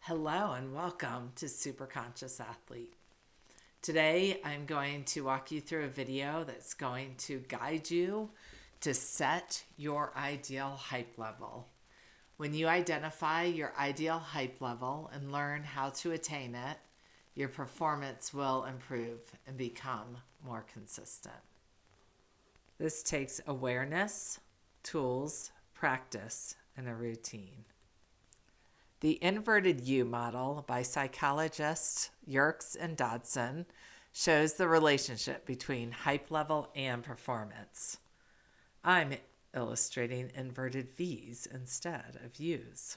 Hello and welcome to Super Conscious Athlete. Today I'm going to walk you through a video that's going to guide you to set your ideal hype level. When you identify your ideal hype level and learn how to attain it, your performance will improve and become more consistent. This takes awareness, tools, practice, and a routine. The inverted U model by psychologists Yerkes and Dodson shows the relationship between hype level and performance. I'm illustrating inverted V's instead of U's.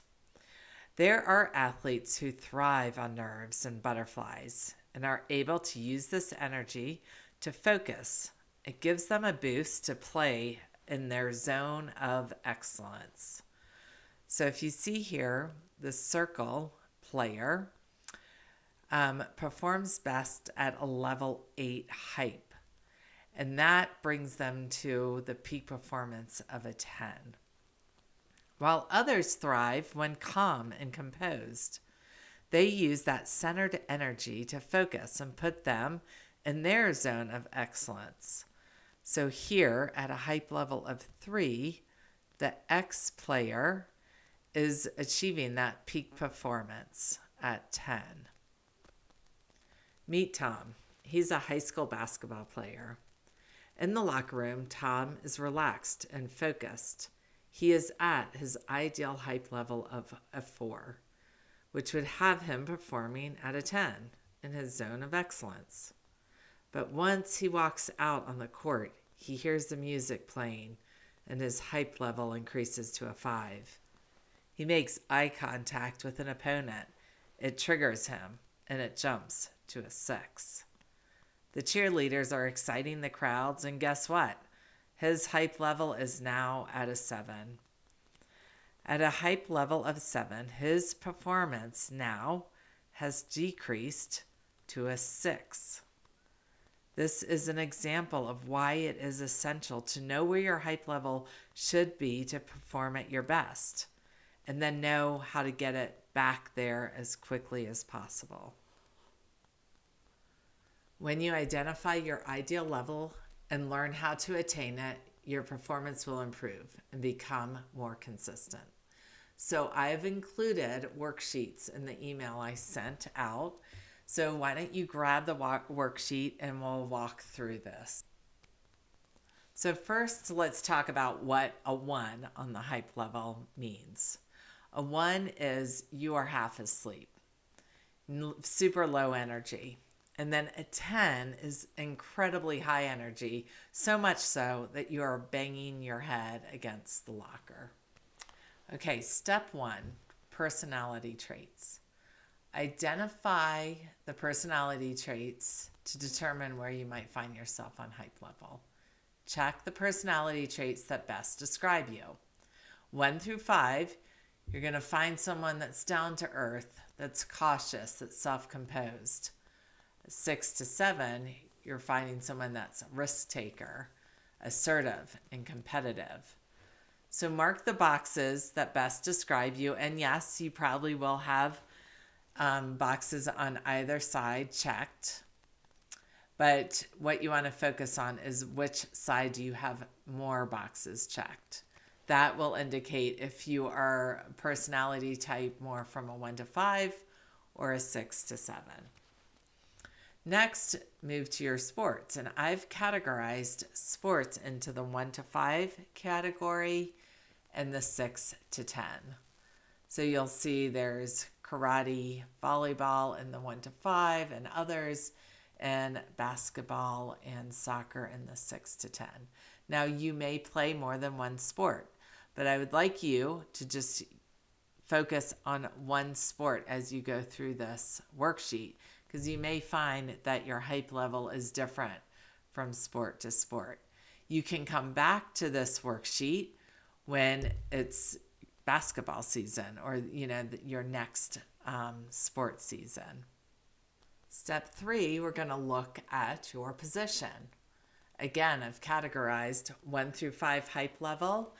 There are athletes who thrive on nerves and butterflies and are able to use this energy to focus. It gives them a boost to play in their zone of excellence. So if you see here, the circle player performs best at a level 8 hype, and that brings them to the peak performance of a 10. While others thrive when calm and composed, they use that centered energy to focus and put them in their zone of excellence. So here at a hype level of 3, the X player is achieving that peak performance at 10. Meet Tom. He's a high school basketball player. In the locker room, Tom is relaxed and focused. He is at his ideal hype level of a 4, which would have him performing at a 10 in his zone of excellence. But once he walks out on the court, he hears the music playing and his hype level increases to a 5. He makes eye contact with an opponent. It triggers him, and it jumps to a 6. The cheerleaders are exciting the crowds, and guess what? His hype level is now at a 7. At a hype level of 7, his performance now has decreased to a 6. This is an example of why it is essential to know where your hype level should be to perform at your best, and then know how to get it back there as quickly as possible. When you identify your ideal level and learn how to attain it, your performance will improve and become more consistent. So I've included worksheets in the email I sent out. So why don't you grab the worksheet and we'll walk through this. So first, let's talk about what a 1 on the hype level means. A 1 is you are half asleep, super low energy. And then a 10 is incredibly high energy, so much so that you are banging your head against the locker. Okay, step 1, personality traits. Identify the personality traits to determine where you might find yourself on hype level. Check the personality traits that best describe you. 1 through 5, you're going to find someone that's down to earth, that's cautious, that's self-composed. 6 to 7, you're finding someone that's a risk taker, assertive, and competitive. So mark the boxes that best describe you. And yes, you probably will have boxes on either side checked. But what you want to focus on is which side do you have more boxes checked. That will indicate if you are personality type more from a 1 to 5 or a 6 to 7. Next, move to your sports. And I've categorized sports into the 1 to 5 category and the 6 to 10. So you'll see there's karate, volleyball in the 1 to 5 and others, and basketball and soccer in the 6 to 10. Now you may play more than one sport, but I would like you to just focus on one sport as you go through this worksheet, because you may find that your hype level is different from sport to sport. You can come back to this worksheet when it's basketball season or your next sports season. Step 3, we're going to look at your position. Again, I've categorized 1 through 5 hype level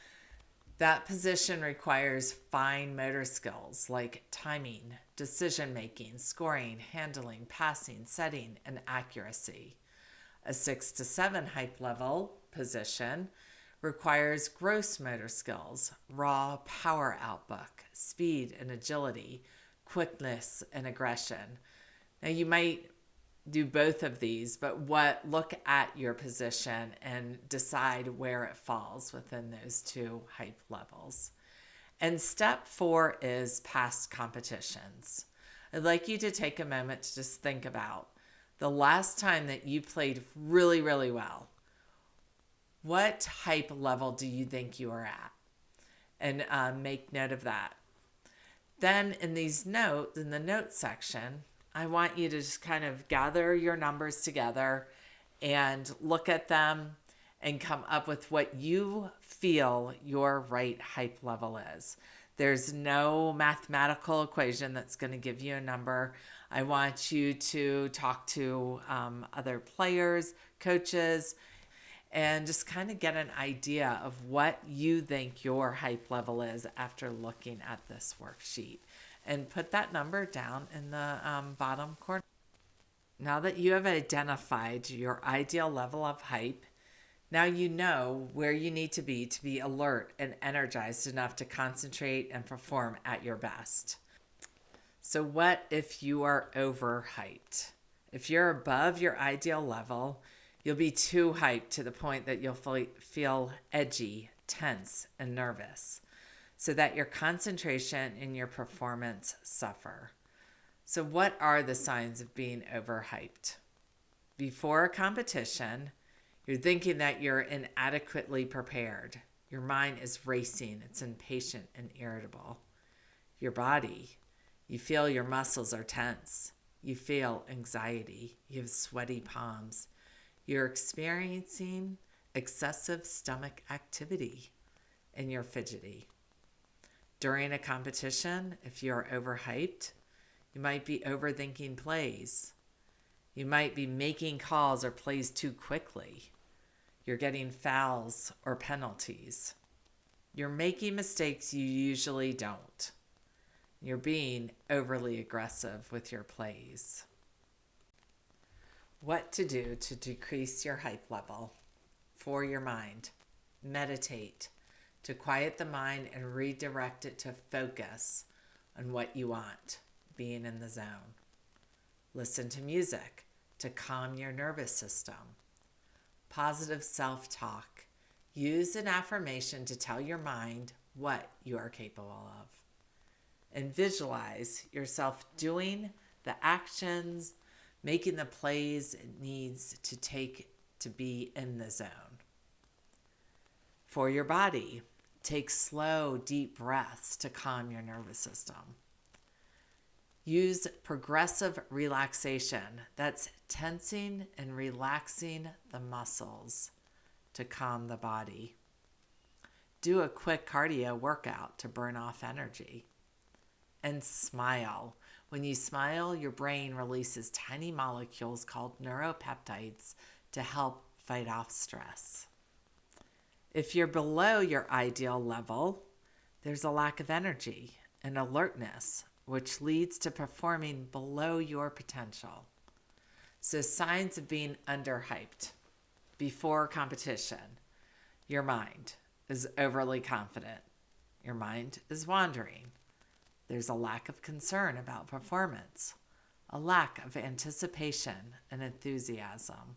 That position requires fine motor skills like timing, decision making, scoring, handling, passing, setting, and accuracy. A 6 to 7 hype level position requires gross motor skills, raw power output, speed and agility, quickness and aggression. Now you might do both of these, but look at your position and decide where it falls within those two hype levels. And step 4 is past competitions. I'd like you to take a moment to just think about the last time that you played really, really well. What hype level do you think you are at? And make note of that. Then in the notes section, I want you to just kind of gather your numbers together and look at them and come up with what you feel your right hype level is. There's no mathematical equation that's going to give you a number. I want you to talk to other players, coaches, and just kind of get an idea of what you think your hype level is after looking at this worksheet. And put that number down in the bottom corner. Now that you have identified your ideal level of hype, now you know where you need to be alert and energized enough to concentrate and perform at your best. So what if you are overhyped? If you're above your ideal level, you'll be too hyped to the point that you'll feel edgy, tense, and nervous, so that your concentration and your performance suffer. So what are the signs of being overhyped? Before a competition, you're thinking that you're inadequately prepared. Your mind is racing, it's impatient and irritable. Your body, you feel your muscles are tense. You feel anxiety. You have sweaty palms. You're experiencing excessive stomach activity and you're fidgety. During a competition, if you're overhyped, you might be overthinking plays. You might be making calls or plays too quickly. You're getting fouls or penalties. You're making mistakes you usually don't. You're being overly aggressive with your plays. What to do to decrease your hype level for your mind? Meditate. To quiet the mind and redirect it to focus on what you want, being in the zone. Listen to music to calm your nervous system. Positive self-talk. Use an affirmation to tell your mind what you are capable of. And visualize yourself doing the actions, making the plays it needs to take to be in the zone. For your body, take slow, deep breaths to calm your nervous system. Use progressive relaxation. That's tensing and relaxing the muscles to calm the body. Do a quick cardio workout to burn off energy. And smile. When you smile, your brain releases tiny molecules called neuropeptides to help fight off stress. If you're below your ideal level, there's a lack of energy and alertness, which leads to performing below your potential. So signs of being underhyped. Before competition, your mind is overly confident. Your mind is wandering. There's a lack of concern about performance, a lack of anticipation and enthusiasm.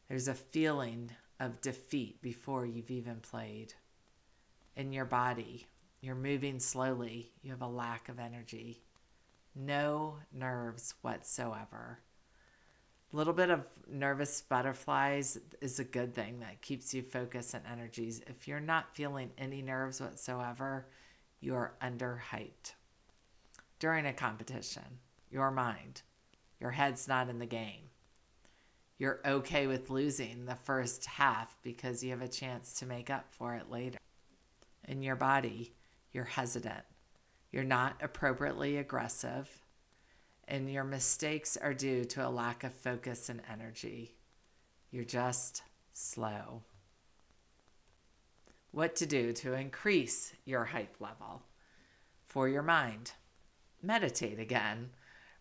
There's a feeling of defeat before you've even played. In your body, you're moving slowly. You have a lack of energy. No nerves whatsoever. A little bit of nervous butterflies is a good thing that keeps you focused and energies. If you're not feeling any nerves whatsoever, you're underhyped. During a competition, your mind, your head's not in the game. You're okay with losing the first half because you have a chance to make up for it later. In your body, you're hesitant. You're not appropriately aggressive. And your mistakes are due to a lack of focus and energy. You're just slow. what to do to increase your hype level. For your mind, meditate again.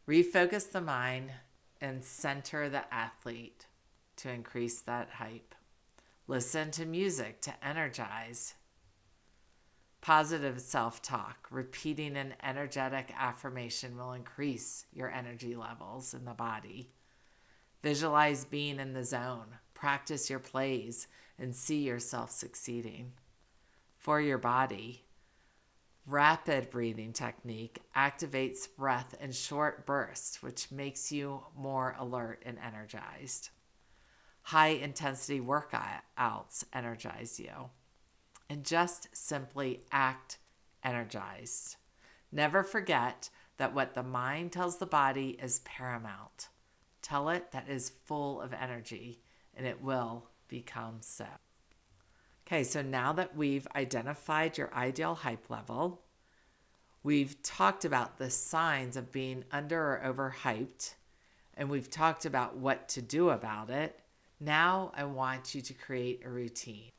Refocus the mind and center the athlete to increase that hype. Listen to music to energize. Positive self-talk. Repeating an energetic affirmation will increase your energy levels in the body. Visualize being in the zone. Practice your plays and see yourself succeeding. For your body, rapid breathing technique activates breath in short bursts, which makes you more alert and energized. High intensity workouts energize you. And just simply act energized. Never forget that what the mind tells the body is paramount. Tell it that is full of energy, and it will become so. Okay, so now that we've identified your ideal hype level, we've talked about the signs of being under or overhyped, and we've talked about what to do about it. Now I want you to create a routine.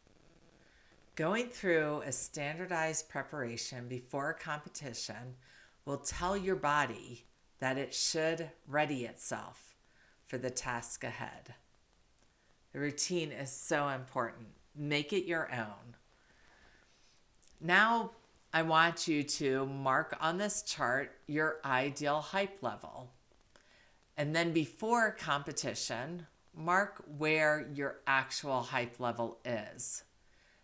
Going through a standardized preparation before a competition will tell your body that it should ready itself for the task ahead. The routine is so important. Make it your own. Now, I want you to mark on this chart your ideal hype level. And then before competition, mark where your actual hype level is.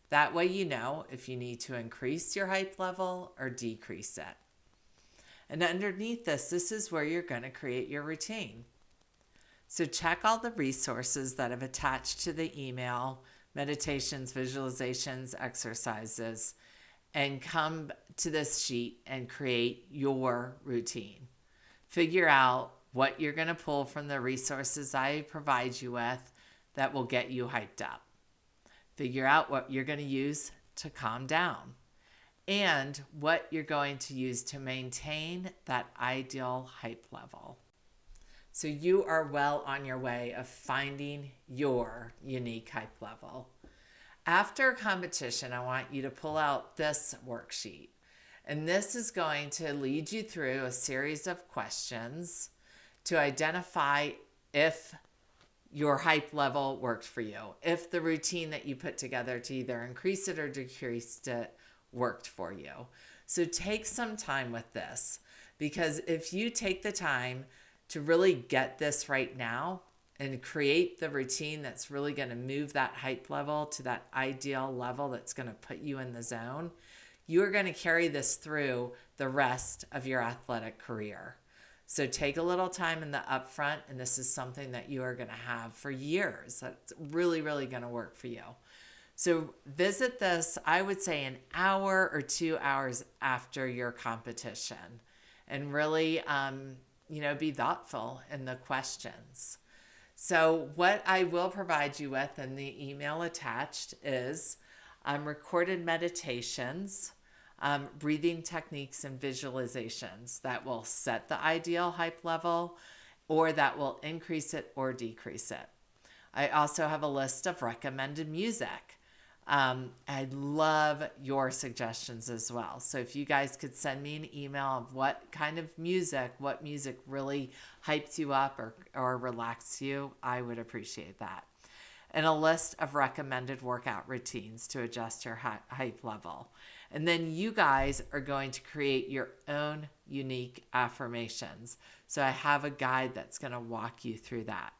That way you know if you need to increase your hype level or decrease it. And underneath this is where you're going to create your routine. So check all the resources that I've attached to the email, meditations, visualizations, exercises, and come to this sheet and create your routine. Figure out what you're going to pull from the resources I provide you with that will get you hyped up. Figure out what you're going to use to calm down and what you're going to use to maintain that ideal hype level. So you are well on your way of finding your unique hype level. After competition, I want you to pull out this worksheet. And this is going to lead you through a series of questions to identify if your hype level worked for you, if the routine that you put together to either increase it or decrease it worked for you. So take some time with this, because if you take the time to really get this right now and create the routine that's really going to move that hype level to that ideal level that's going to put you in the zone, you are going to carry this through the rest of your athletic career. So take a little time in the upfront, and this is something that you are going to have for years. That's really, really going to work for you. So visit this, I would say, an hour or 2 hours after your competition, and really, be thoughtful in the questions. So what I will provide you with in the email attached is recorded meditations, breathing techniques and visualizations that will set the ideal hype level or that will increase it or decrease it. I also have a list of recommended music. I love your suggestions as well. So if you guys could send me an email of what music really hypes you up or relaxes you, I would appreciate that. And a list of recommended workout routines to adjust your hype level. And then you guys are going to create your own unique affirmations. So I have a guide that's going to walk you through that.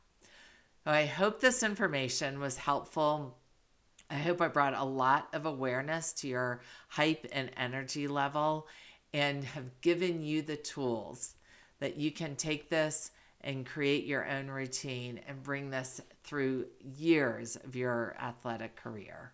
I hope this information was helpful. I hope I brought a lot of awareness to your hype and energy level and have given you the tools that you can take this and create your own routine and bring this through years of your athletic career.